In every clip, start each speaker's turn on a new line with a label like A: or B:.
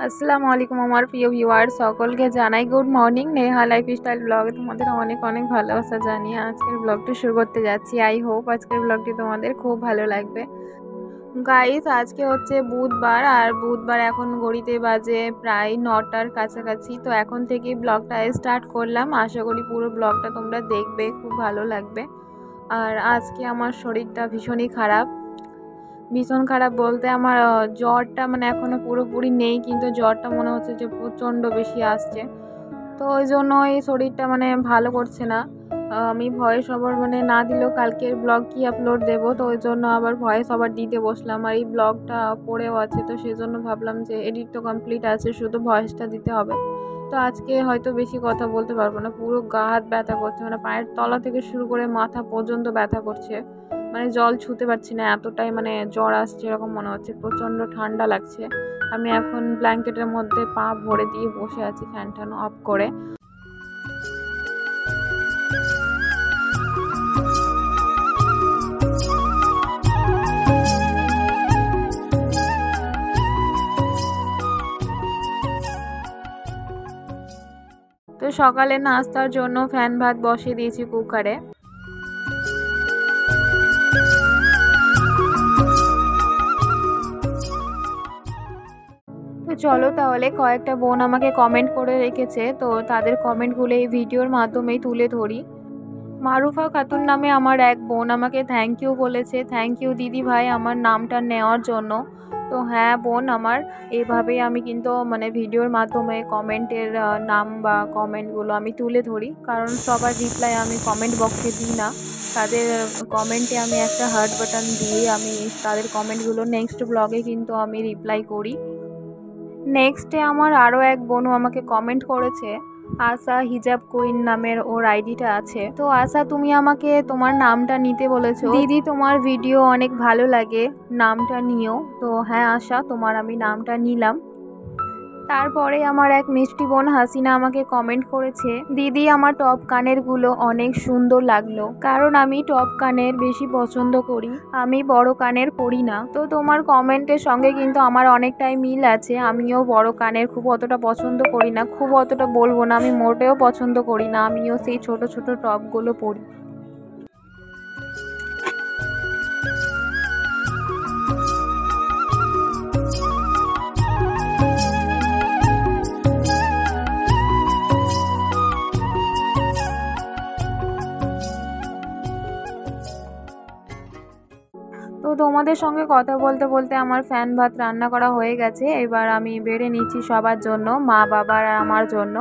A: আসসালামু আলাইকুম আমার প্রিয় ভিউয়ার সকলকে জানাই গুড মর্নিং। নেহা লাইফস্টাইল ব্লগে তোমাদের অনেক অনেক ভালোবাসা জানিয়ে আজকের ব্লগটি শুরু করতে যাচ্ছি। আই হোপ আজকের ব্লগটি তোমাদের খুব ভালো লাগবে। গাইস, আজকে হচ্ছে বুধবার, আর বুধবার এখন ঘড়িতে বাজে প্রায় 9টার কাছাকাছি। তো এখন থেকেই ব্লগটা স্টার্ট করলাম। আশা করি পুরো ব্লগটা তোমরা দেখবে, খুব ভালো লাগবে। আর আজকে আমার শরীরটা ভীষণই খারাপ। ভীষণ খারাপ বলতে আমার জ্বরটা এখনও পুরোপুরি নেই, কিন্তু জ্বরটা মনে হচ্ছে যে প্রচণ্ড বেশি আসছে। তো ওই জন্য এই শরীরটা ভালো করছে না। আমি ভয়েস ওভার না দিলেও কালকের ব্লগ কি আপলোড দেবো, তো ওই জন্য আবার ভয়েস ওভার দিতে বসলাম। আর এই ব্লগটা পড়েও আছে, তো সেই জন্য ভাবলাম যে এডিট তো কমপ্লিট আছে, শুধু ভয়েসটা দিতে হবে। তো আজকে হয়তো বেশি কথা বলতে পারবো না। পুরো গা হাত ব্যথা করছে, পায়ের তলা থেকে শুরু করে মাথা পর্যন্ত ব্যথা করছে। জল ছুঁতে পারছি না, এতটাই জ্বর আসছে এরকম মনে হচ্ছে। প্রচণ্ড ঠান্ডা লাগছে। আমি এখন ব্ল্যাঙ্কেটের মধ্যে পা ভরে দিয়ে বসে আছি ফ্যান ট্যান অফ করে। তো সকালে নাস্তার জন্য ফ্যান ভাত বসিয়ে দিয়েছি কুকারে। তো চলো তাহলে, কয়েকটা বোন আমাকে কমেন্ট করে রেখেছে, তো তাদের কমেন্টগুলো এই ভিডিওর মাধ্যমেই তুলে ধরি। মারুফা খাতুন নামে আমার এক বোন আমাকে থ্যাংক ইউ বলেছে। থ্যাংক ইউ দিদি ভাই আমার নামটা নেওয়ার জন্য। তো হ্যাঁ বোন, আমার এভাবেই আমি কিন্তু ভিডিওর মাধ্যমে কমেন্টের নাম বা কমেন্টগুলো আমি তুলে ধরি, কারণ সবার রিপ্লাই আমি কমেন্ট বক্সে দিই না। তাদের কমেন্টে আমি একটা হার্ট বাটন দিয়ে আমি তাদের কমেন্টগুলো নেক্সট ব্লগে কিন্তু আমি রিপ্লাই করি। নেক্সটে আমার আরও এক বোনও আমাকে কমেন্ট করেছে। আশা হিজাব কুইন নামের ওর আইডিটা আছে। তো আশা, তুমি আমাকে তোমার নামটা নিতে বলেছো। দিদি তোমার ভিডিও অনেক ভালো লাগে, নামটা নিও। তো হ্যাঁ আশা, তোমার আমি নামটা নিলাম। তারপরে আমার এক মিষ্টি বোন হাসিনা আমাকে কমেন্ট করেছে, দিদি আমার টপ কানেরগুলো অনেক সুন্দর লাগলো, কারণ আমি টপ কানের বেশি পছন্দ করি, আমি বড় কানের পরি না। তো তোমার কমেন্টের সঙ্গে কিন্তু আমার অনেকটাই মিল আছে। আমিও বড় কানের খুব অতটা পছন্দ করি না, খুব অতটা বলবো না, আমি মোটেও পছন্দ করি না। আমিও সেই ছোট ছোট টপগুলো পরি। তো তোমাদের সঙ্গে কথা বলতে বলতে আমার ফ্যান ভাত রান্না করা হয়ে গেছে। এবার আমি বেড়ে নিচ্ছি সবার জন্য, মা বাবার আর আমার জন্য।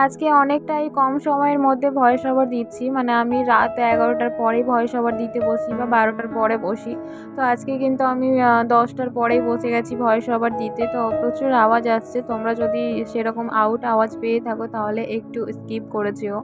A: আজকে অনেকটাই কম সময়ের মধ্যে ভয়েস ওভার দিচ্ছি। আমি রাত 11টার পরেই ভয়েস ওভার দিতে বসি বা 12টার পরে বসি। তো আজকে কিন্তু আমি 10টার পরেই বসে গেছি ভয়েস ওভার দিতে। তো প্রচুর আওয়াজ আসছে, তোমরা যদি সেরকম আওয়াজ পেয়ে থাকো তাহলে একটু স্কিপ করে যেও।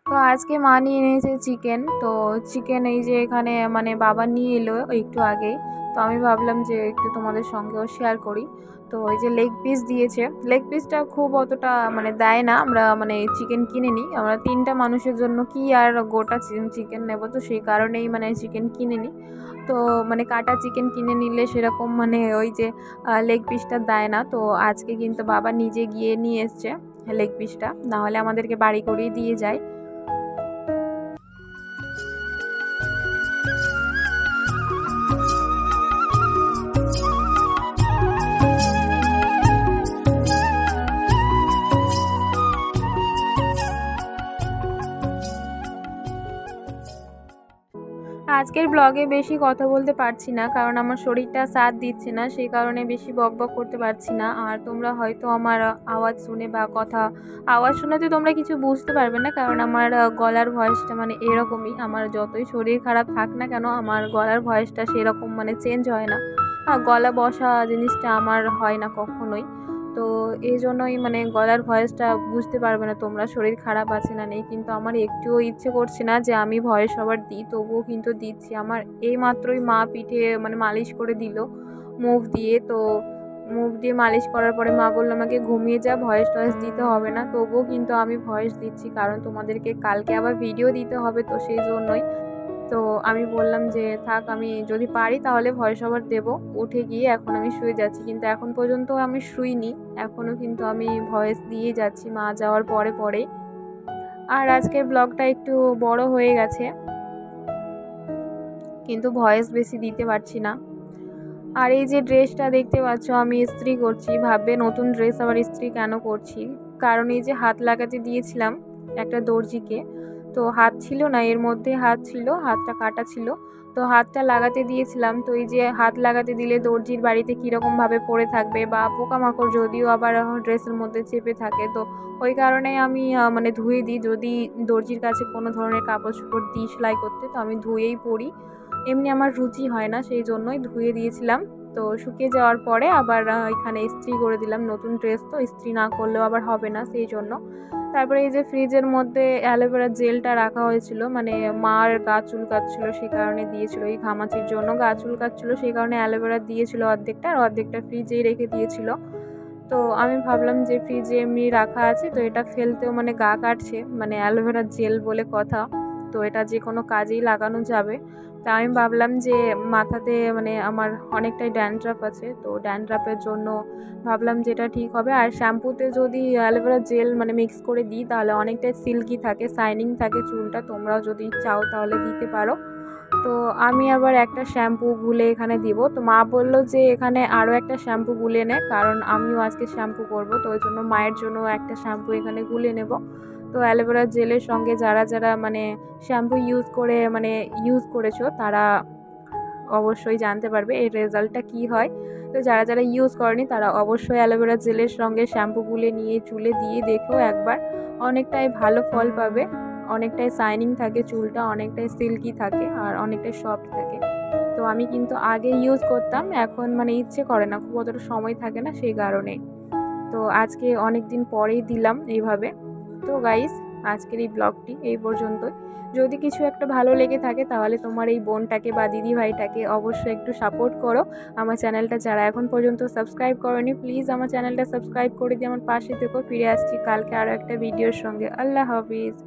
A: তো আজকে মা নিয়ে এনেছে চিকেন। তো চিকেন এই যে এখানে বাবা নিয়ে এলো একটু আগেই। তো আমি ভাবলাম যে একটু তোমাদের সঙ্গেও শেয়ার করি। তো এই যে লেগ পিস দিয়েছে। লেগ পিসটা খুব অতটা দেয় না। আমরা চিকেন কিনে নিই, আমরা 3টা মানুষের জন্য কি আর গোটা চিকেন নেব, তো সেই কারণেই চিকেন কিনে নিই। তো কাটা চিকেন কিনে নিলে সেরকম ওই যে লেগ পিসটা দেয় না। তো আজকে কিন্তু বাবা নিজে গিয়ে নিয়ে এসছে লেগ পিসটা, নাহলে আমাদেরকে বাড়ি করেই দিয়ে যায়। আজকের ব্লগে বেশি কথা বলতে পারছি না, কারণ আমার শরীরটা সাথ দিচ্ছে না, সেই কারণে বেশি বকবক করতে পারছি না। আর তোমরা হয়তো আমার আওয়াজ শুনে বা আওয়াজ শুনেতে তোমরা কিছু বুঝতে পারবে না, কারণ আমার গলার ভয়েসটা মানে এরকমই। আমার যতই শরীর খারাপ থাক না কেন, আমার গলার ভয়েসটা সেরকম মানে চেঞ্জ হয় না। গলা বসা জিনিসটা আমার হয় না কখনোই। তো এই জন্যই মানে গলার ভয়েসটা বুঝতে পারবে না তোমরা, শরীর খারাপ আছে না নেই। কিন্তু আমার একটুও ইচ্ছে করছে না যে আমি ভয়েস ওভার দিই, তবুও কিন্তু দিচ্ছি। আমার এইমাত্রই মা পিঠে মানে মালিশ করে দিল মুভ দিয়ে। তো মুভ দিয়ে মালিশ করার পরে মা বললো আমাকে ঘুমিয়ে যা, ভয়েস টয়েস দিতে হবে না। তবুও কিন্তু আমি ভয়েস দিচ্ছি, কারণ তোমাদেরকে কালকে আবার ভিডিও দিতে হবে, তো সেই জন্যই। তো আমি বললাম যে থাক, আমি যদি পারি তাহলে ভয়েস ওভার দেবো। উঠে গিয়ে এখন আমি শুয়ে যাচ্ছি, কিন্তু এখন পর্যন্ত আমি শুইনি, এখনও কিন্তু আমি ভয়েস দিয়ে যাচ্ছি মা যাওয়ার পরে পরে। আর আজকের ব্লগটা একটু বড় হয়ে গেছে, কিন্তু ভয়েস বেশি দিতে পারছি না। আর এই যে ড্রেসটা দেখতে পাচ্ছ আমি ইস্ত্রি করছি, ভাববে নতুন ড্রেস আবার ইস্ত্রি কেন করছি। কারণ এই যে হাত লাগাতে দিয়েছিলাম একটা দর্জিকে, তো হাত ছিল না, এর মধ্যে হাত ছিল, হাতটা কাটা ছিল, তো হাতটা লাগাতে দিয়েছিলাম। তো এই যে হাত লাগাতে দিলে দর্জির বাড়িতে কীরকমভাবে পড়ে থাকবে, বা পোকামাকড় যদিও আবার ড্রেসের মধ্যে চেপে থাকে, তো ওই কারণে আমি মানে ধুয়ে দিই। যদি দর্জির কাছে কোনো ধরনের কাপড় চোপড় দিই সেলাই করতে, তো আমি ধুয়েই পরি। এমনি আমার রুচি হয় না, সেই জন্যই ধুয়ে দিয়েছিলাম। তো শুকিয়ে যাওয়ার পরে আবার এখানে ইস্ত্রি করে দিলাম, নতুন ড্রেস তো ইস্ত্রি না করলেও আবার হবে না, সেই জন্য। তারপরে এই যে ফ্রিজের মধ্যে অ্যালোভেরা জেলটা রাখা হয়েছিল, মানে মার গা চুলকাচ্ছিল সেই কারণে দিয়েছিল, এই ঘামাচির জন্য গা চুলকাচ্ছিল সেই কারণে অ্যালোভেরা দিয়েছিল অর্ধেকটা, আর অর্ধেকটা ফ্রিজেই রেখে দিয়েছিল। তো আমি ভাবলাম যে ফ্রিজে এমনি রাখা আছে, তো এটা ফেলতেও মানে গা কাটছে, মানে অ্যালোভেরা জেল বলে কথা, তো এটা যে কোনো কাজেই লাগানো যাবে। তা আমি ভাবলাম যে মাথাতে মানে আমার অনেকটাই ড্যান্ড্রাফ আছে, তো ড্যান্ড্রাফের জন্য ভাবলাম যে এটা ঠিক হবে। আর শ্যাম্পুতে যদি অ্যালোভেরা জেল মানে মিক্স করে দিই তাহলে অনেকটাই সিল্কি থাকে, শাইনিং থাকে চুলটা, তোমরাও যদি চাও তাহলে দিতে পারো। তো আমি আবার একটা শ্যাম্পু গুলে এখানে দিব, তো মা বললো যে এখানে আরও একটা শ্যাম্পু গুলে নে, কারণ আমিও আজকে শ্যাম্পু করব, তো ওই জন্য মায়ের জন্য একটা শ্যাম্পু এখানে গুলে নেব। তো অ্যালোভেরা জেলের সঙ্গে যারা যারা মানে শ্যাম্পু ইউজ করেছো তারা অবশ্যই জানতে পারবে এর রেজাল্টটা কি হয়। তো যারা যারা ইউজ করেনি তারা অবশ্যই অ্যালোভেরা জেলের সঙ্গে শ্যাম্পু গুলে নিয়ে চুলে দিয়ে দেখো একবার, অনেকটাই ভালো ফল পাবে। অনেকটাই শাইনিং থাকে চুলটা, অনেকটাই সিল্কি থাকে, আর অনেকটাই সফট থাকে। তো আমি কিন্তু আগে ইউজ করতাম, এখন মানে ইচ্ছে করে না, খুব অতটা সময় থাকে না সেই কারণে। তো আজকে অনেক দিন পরেই দিলাম এইভাবে। তো গাইস, আজকের এই ব্লগটি এই পর্যন্তই। যদি কিছু একটা ভালো লেগে থাকে তাহলে তোমার এই বোনটাকে বা দিদি ভাইটাকে অবশ্যই একটু সাপোর্ট করো। আমার চ্যানেলটা যারা এখন পর্যন্ত সাবস্ক্রাইব করোনি, প্লিজ আমার চ্যানেলটা সাবস্ক্রাইব করে দিয়ে আমার পাশে থেকো। ফিরে আসছি কালকে আরও একটা ভিডিওর সঙ্গে। আল্লাহ হাফিজ।